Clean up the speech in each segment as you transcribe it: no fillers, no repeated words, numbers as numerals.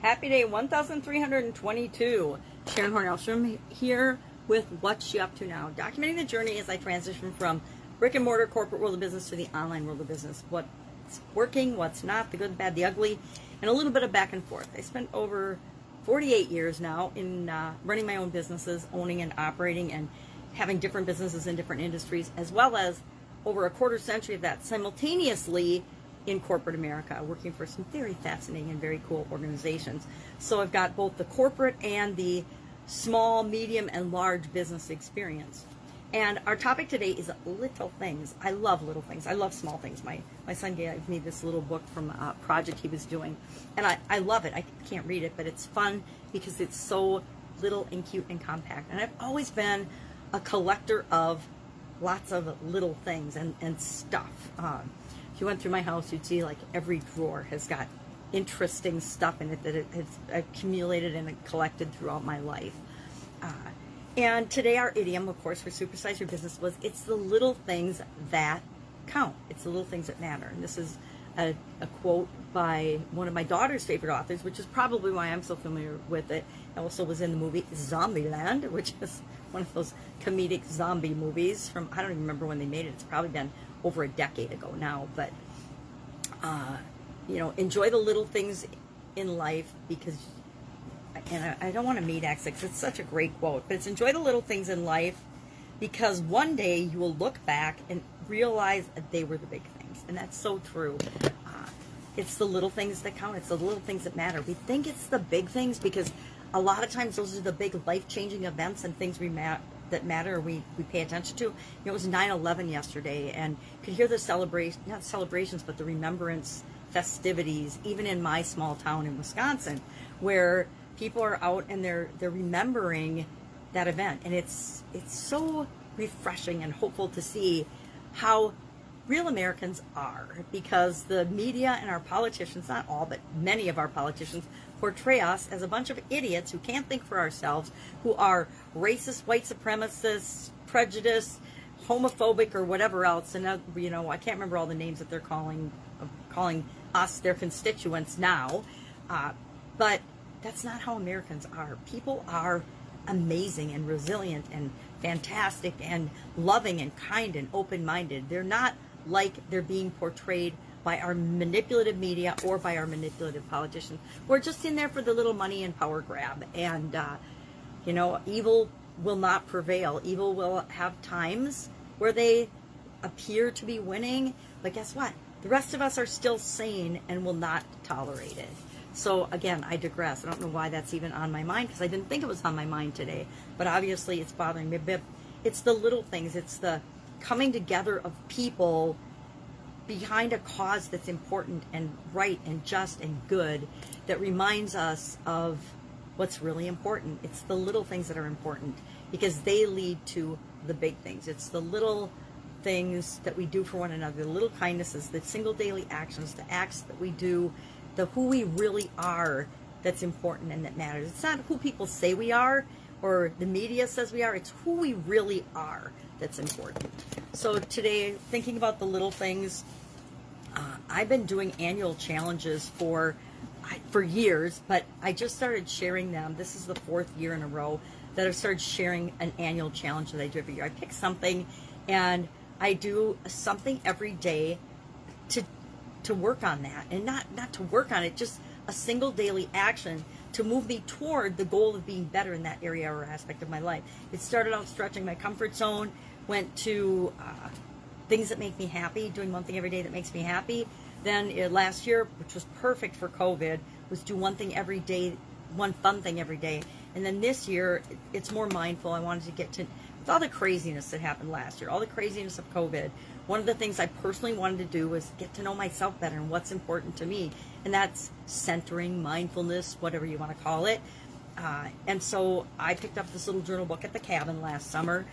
Happy day 1322. Sharon Horne-Ellstrom here with What's She Up To Now, documenting the journey as I transition from brick and mortar corporate world of business to the online world of business. What's working, what's not, the good, the bad, the ugly, and a little bit of back and forth. I spent over 48 years now in running my own businesses, owning and operating and having different businesses in different industries, as well as over a quarter century of that simultaneously in corporate America, working for some very fascinating and very cool organizations. So I've got both the corporate and the small, medium, and large business experience. And our topic today is little things. I love little things. I love small things. My son gave me this little book from a project he was doing, and I love it. I can't read it, but it's fun because it's so little and cute and compact. And I've always been a collector of lots of little things and stuff. If you went through my house, you'd see like every drawer has got interesting stuff in it that it has accumulated and collected throughout my life. And today our idiom, of course, for Supersize Your Business was, it's the little things that count. It's the little things that matter. And this is a quote by one of my daughter's favorite authors, which is probably why I'm so familiar with it. It also was in the movie Zombieland, which is one of those comedic zombie movies from, I don't even remember when they made it. It's probably been over a decade ago now. But, you know, enjoy the little things in life because, and I don't want to meet accents, it's such a great quote, but it's enjoy the little things in life because one day you will look back and realize that they were the big things. And that's so true. It's the little things that count. It's the little things that matter. We think it's the big things because a lot of times those are the big life-changing events and things that matter we pay attention to. You know, it was 9/11 yesterday, and you could hear the not celebrations, but the remembrance festivities, even in my small town in Wisconsin, where people are out and they're remembering that event. And it's so refreshing and hopeful to see how real Americans are, because the media and our politicians, not all, but many of our politicians, portray us as a bunch of idiots who can't think for ourselves, who are racist, white supremacists, prejudiced, homophobic, or whatever else. And, you know, I can't remember all the names that they're calling us, their constituents now. But that's not how Americans are. People are amazing and resilient and fantastic and loving and kind and open-minded. They're not like they're being portrayed by our manipulative media or by our manipulative politicians. We're just in there for the little money and power grab. And, you know, evil will not prevail. Evil will have times where they appear to be winning. But guess what? The rest of us are still sane and will not tolerate it. So, again, I digress. I don't know why that's even on my mind, because I didn't think it was on my mind today. But obviously it's bothering me a bit. It's the little things. It's the coming together of people behind a cause that's important and right and just and good, that reminds us of what's really important. It's the little things that are important because they lead to the big things. It's the little things that we do for one another, the little kindnesses, the single daily actions, the acts that we do, the who we really are that's important and that matters. It's not who people say we are or the media says we are. It's who we really are that's important. So today, thinking about the little things, I've been doing annual challenges for years, but I just started sharing them. This is the 4th year in a row that I've started sharing an annual challenge that I do every year. I pick something and I do something every day to work on that, and not to work on it, just a single daily action to move me toward the goal of being better in that area or aspect of my life. It started out stretching my comfort zone, went to things that make me happy, doing one thing every day that makes me happy. Then last year, which was perfect for COVID, was do one thing every day, one fun thing every day. And then this year, it's more mindful. I wanted to get to, with all the craziness that happened last year, all the craziness of COVID, one of the things I personally wanted to do was get to know myself better and what's important to me. And that's centering, mindfulness, whatever you want to call it. And so I picked up this little journal book at the cabin last summer,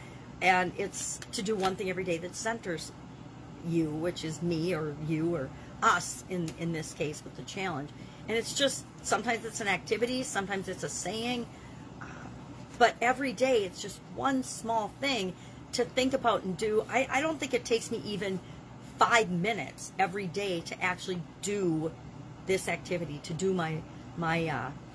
and it's to do one thing every day that centers you, which is me or you or us in this case with the challenge. And it's just, sometimes it's an activity, sometimes it's a saying, but every day it's just one small thing to think about and do. I don't think it takes me even 5 minutes every day to actually do this activity, to do my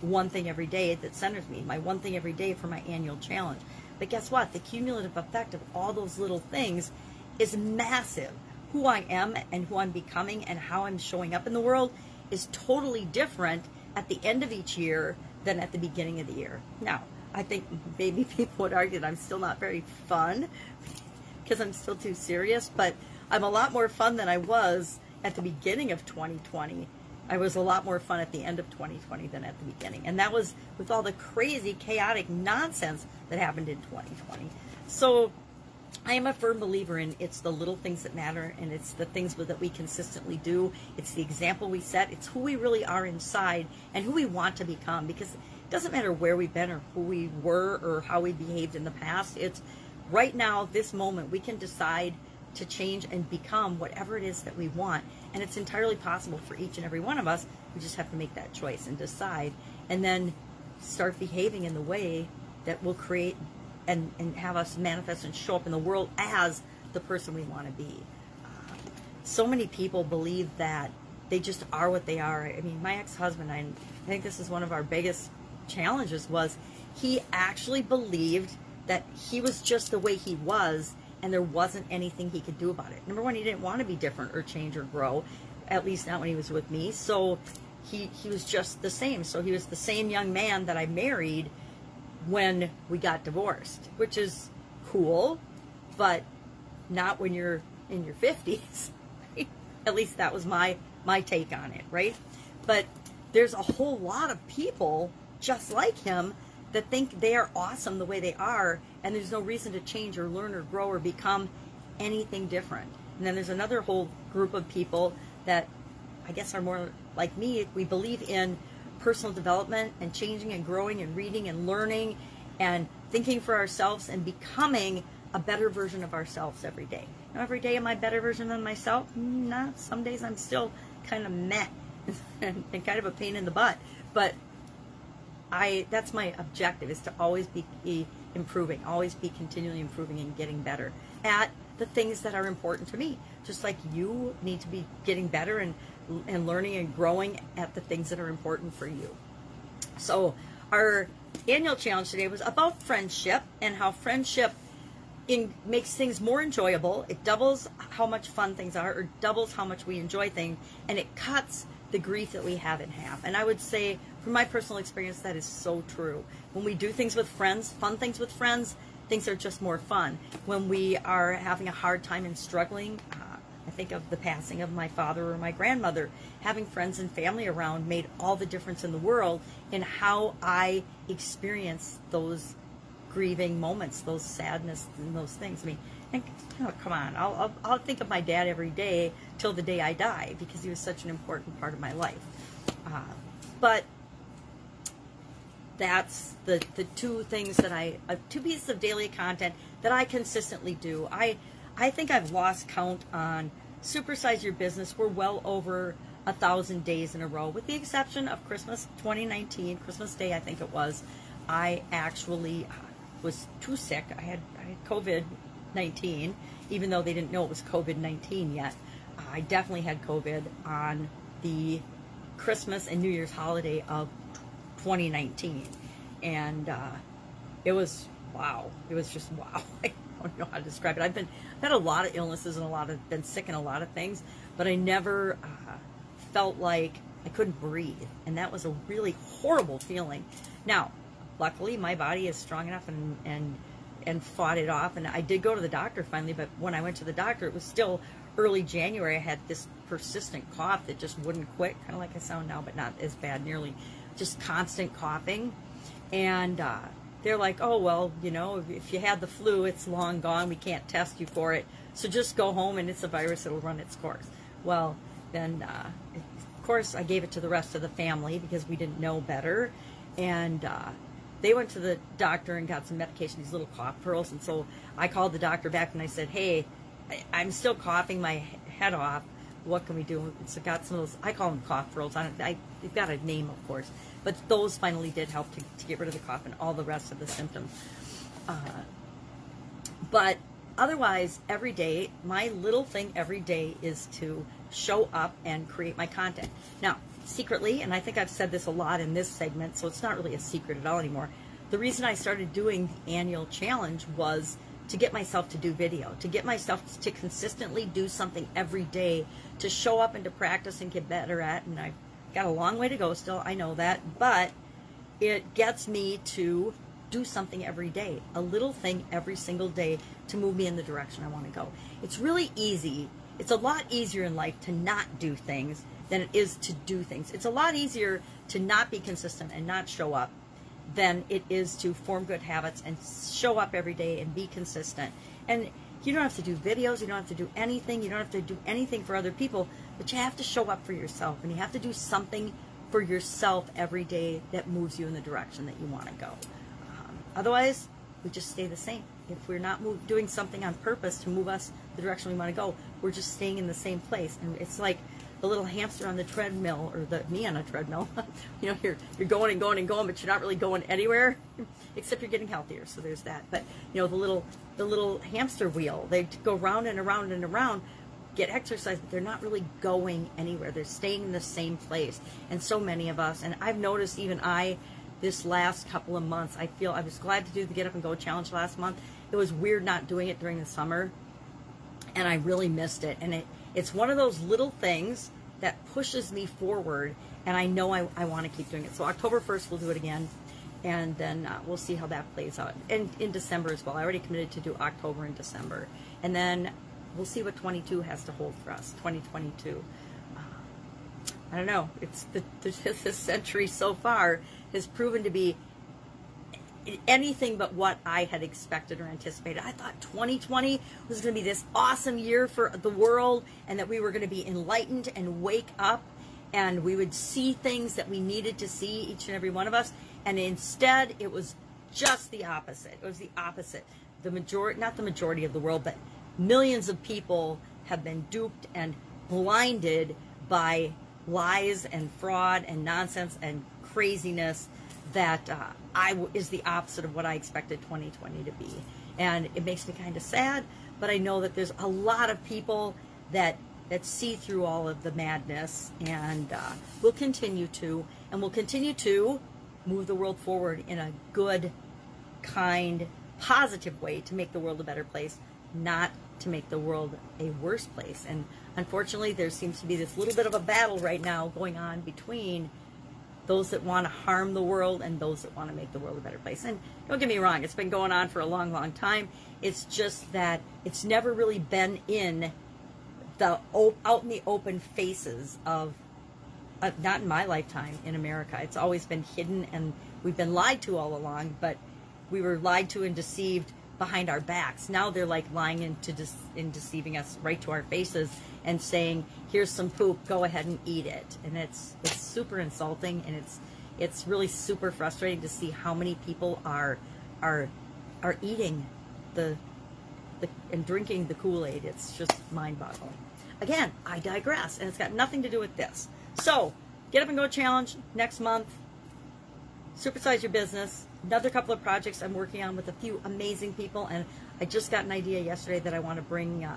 one thing every day that centers me, my one thing every day for my annual challenge. But guess what? The cumulative effect of all those little things is massive. Who I am and who I'm becoming and how I'm showing up in the world is totally different at the end of each year than at the beginning of the year. Now, I think maybe people would argue that I'm still not very fun because I'm still too serious, but I'm a lot more fun than I was at the beginning of 2020. I was a lot more fun at the end of 2020 than at the beginning. And that was with all the crazy, chaotic nonsense that happened in 2020. So I am a firm believer in it's the little things that matter, and it's the things that we consistently do. It's the example we set. It's who we really are inside and who we want to become, because it doesn't matter where we've been or who we were or how we behaved in the past. It's right now, this moment, we can decide to change and become whatever it is that we want. And it's entirely possible for each and every one of us. We just have to make that choice and decide, and then start behaving in the way that will create and have us manifest and show up in the world as the person we want to be. So many people believe that they just are what they are. I mean, my ex-husband, I think this is one of our biggest challenges, was he actually believed that he was just the way he was, and there wasn't anything he could do about it. Number one, he didn't want to be different or change or grow, at least not when he was with me. So he was just the same. So he was the same young man that I married when we got divorced, which is cool, but not when you're in your 50s. Right? At least that was my take on it, right? But there's a whole lot of people just like him that think they are awesome the way they are, and there's no reason to change or learn or grow or become anything different. And then there's another whole group of people that I guess are more like me. We believe in personal development and changing and growing and reading and learning and thinking for ourselves and becoming a better version of ourselves every day. Now, every day am I a better version than myself? Nah, some days I'm still kind of meh and kind of a pain in the butt. But that's my objective, is to always be improving, always be continually improving and getting better at the things that are important to me. Just like you need to be getting better and learning and growing at the things that are important for you. So our annual challenge today was about friendship and how friendship makes things more enjoyable. It doubles how much fun things are, or doubles how much we enjoy things, and it cuts the grief that we have in half. And I would say, from my personal experience, that is so true. When we do things with friends, fun things with friends, things are just more fun. When we are having a hard time and struggling, I think of the passing of my father or my grandmother. Having friends and family around made all the difference in the world in how I experience those grieving moments, those sadness and those things. I mean, and, come on, I'll think of my dad every day till the day I die, because he was such an important part of my life. But that's the two things that two pieces of daily content that I consistently do. I think I've lost count on Supersize Your Business. We're well over 1,000 days in a row, with the exception of Christmas 2019, Christmas Day, I think it was. I actually was too sick. I had COVID-19, even though they didn't know it was COVID-19 yet. I definitely had COVID on the Christmas and New Year's holiday of 2019. And it was wow. It was just wow. I don't know how to describe it. I've had a lot of illnesses and been sick in a lot of things, but I never felt like I couldn't breathe. And that was a really horrible feeling. Now, luckily, my body is strong enough and fought it off. And I did go to the doctor finally, but when I went to the doctor, it was still early January. I had this persistent cough that just wouldn't quit, kind of like I sound now, but not as bad, nearly. Just constant coughing. And they're like, oh, well, you know, if you had the flu, it's long gone. We can't test you for it. So just go home, and it's a virus. It'll run its course. Well, then, of course, I gave it to the rest of the family because we didn't know better. And they went to the doctor and got some medication, these little cough pearls. And so I called the doctor back and I said, hey, I'm still coughing my head off. What can we do? So got some of those, I call them cough pearls. They've got a name, of course. But those finally did help to get rid of the cough and all the rest of the symptoms. But otherwise, every day, my little thing every day is to show up and create my content. Now, secretly, and I think I've said this a lot in this segment, so it's not really a secret at all anymore. The reason I started doing the annual challenge was to get myself to do video, to get myself to consistently do something every day, to show up and to practice and get better at. And I've got a long way to go still, I know that, but it gets me to do something every day, a little thing every single day to move me in the direction I want to go. It's really easy. It's a lot easier in life to not do things than it is to do things. It's a lot easier to not be consistent and not show up than it is to form good habits and show up every day and be consistent. And you don't have to do videos, you don't have to do anything, you don't have to do anything for other people, but you have to show up for yourself, and you have to do something for yourself every day that moves you in the direction that you want to go. Otherwise, we just stay the same. If we're not doing something on purpose to move us the direction we want to go, we're just staying in the same place. And it's like the little hamster on the treadmill, or me on a treadmill. You know, you're going and going and going, but you're not really going anywhere, except you're getting healthier. So there's that. But you know, the little hamster wheel, they go round and around and around, get exercise, but they're not really going anywhere. They're staying in the same place. And so many of us, and I've noticed even this last couple of months, I was glad to do the Get Up and Go challenge last month. It was weird not doing it during the summer, and I really missed it. And it's one of those little things that pushes me forward, and I know I want to keep doing it. So October 1st, we'll do it again, and then we'll see how that plays out. And in December as well. I already committed to do October and December. And then we'll see what 22 has to hold for us, 2022. I don't know. It's this century so far has proven to be anything but what I had expected or anticipated. I thought 2020 was going to be this awesome year for the world, and that we were going to be enlightened and wake up, and we would see things that we needed to see, each and every one of us. And instead, it was just the opposite. It was the opposite. Not the majority of the world, but millions of people have been duped and blinded by lies and fraud and nonsense and craziness that is the opposite of what I expected 2020 to be. And it makes me kind of sad, but I know that there's a lot of people that see through all of the madness, and will continue to move the world forward in a good, kind, positive way to make the world a better place, not to make the world a worse place. And unfortunately, there seems to be this little bit of a battle right now going on between those that want to harm the world and those that want to make the world a better place. And don't get me wrong, it's been going on for a long, long time. It's just that it's never really been in the out in the open faces of, not in my lifetime in America. It's always been hidden, and we've been lied to all along, but we were lied to and deceived behind our backs. Now they're like lying and deceiving us right to our faces and saying, here's some poop, go ahead and eat it. And it's super insulting, and it's really super frustrating to see how many people are eating and drinking the Kool-Aid. It's just mind-boggling. Again, I digress, and it's got nothing to do with this. So, Get Up and Go challenge next month. Supersize your business. Another couple of projects I'm working on with a few amazing people, and I just got an idea yesterday that I want to bring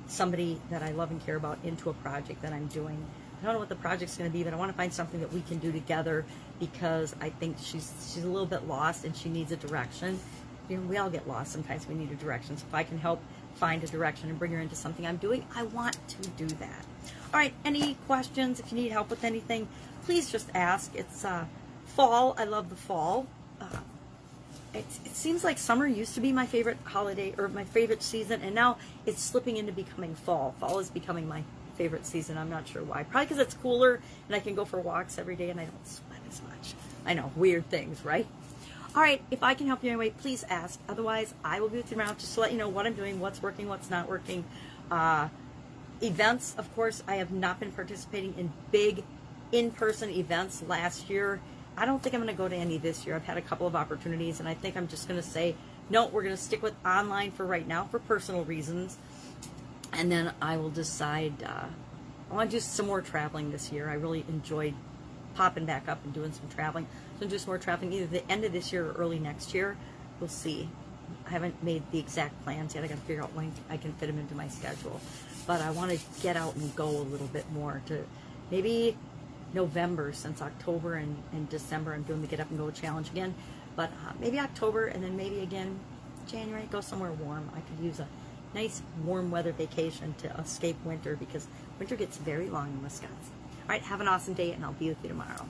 somebody that I love and care about into a project that I'm doing. I don't know what the project's going to be, but I want to find something that we can do together, because I think she's a little bit lost and she needs a direction. You know, we all get lost sometimes. We need a direction. So if I can help find a direction and bring her into something I'm doing, I want to do that. All right, any questions? If you need help with anything, please just ask. It's fall. I love the fall. It seems like summer used to be my favorite holiday, or my favorite season, and now it's slipping into becoming fall. Fall is becoming my favorite season. I'm not sure why. Probably because it's cooler and I can go for walks every day and I don't sweat as much. I know, weird things, right? All right, if I can help you anyway, please ask. Otherwise, I will be with you around just to let you know what I'm doing, what's working, what's not working. Events, of course, I have not been participating in big in-person events last year. I don't think I'm going to go to any this year. I've had a couple of opportunities, and I think I'm just going to say, no, we're going to stick with online for right now for personal reasons. And then I will decide, I want to do some more traveling this year. I really enjoyed popping back up and doing some traveling. So I'll do some more traveling either the end of this year or early next year. We'll see. I haven't made the exact plans yet. I got to figure out when I can fit them into my schedule. But I want to get out and go a little bit more to maybe November, since October and December I'm doing the Get Up and Go challenge again. But maybe October, and then maybe again January, go somewhere warm. I could use a nice warm weather vacation to escape winter, because winter gets very long in Wisconsin. All right, have an awesome day, and I'll be with you tomorrow.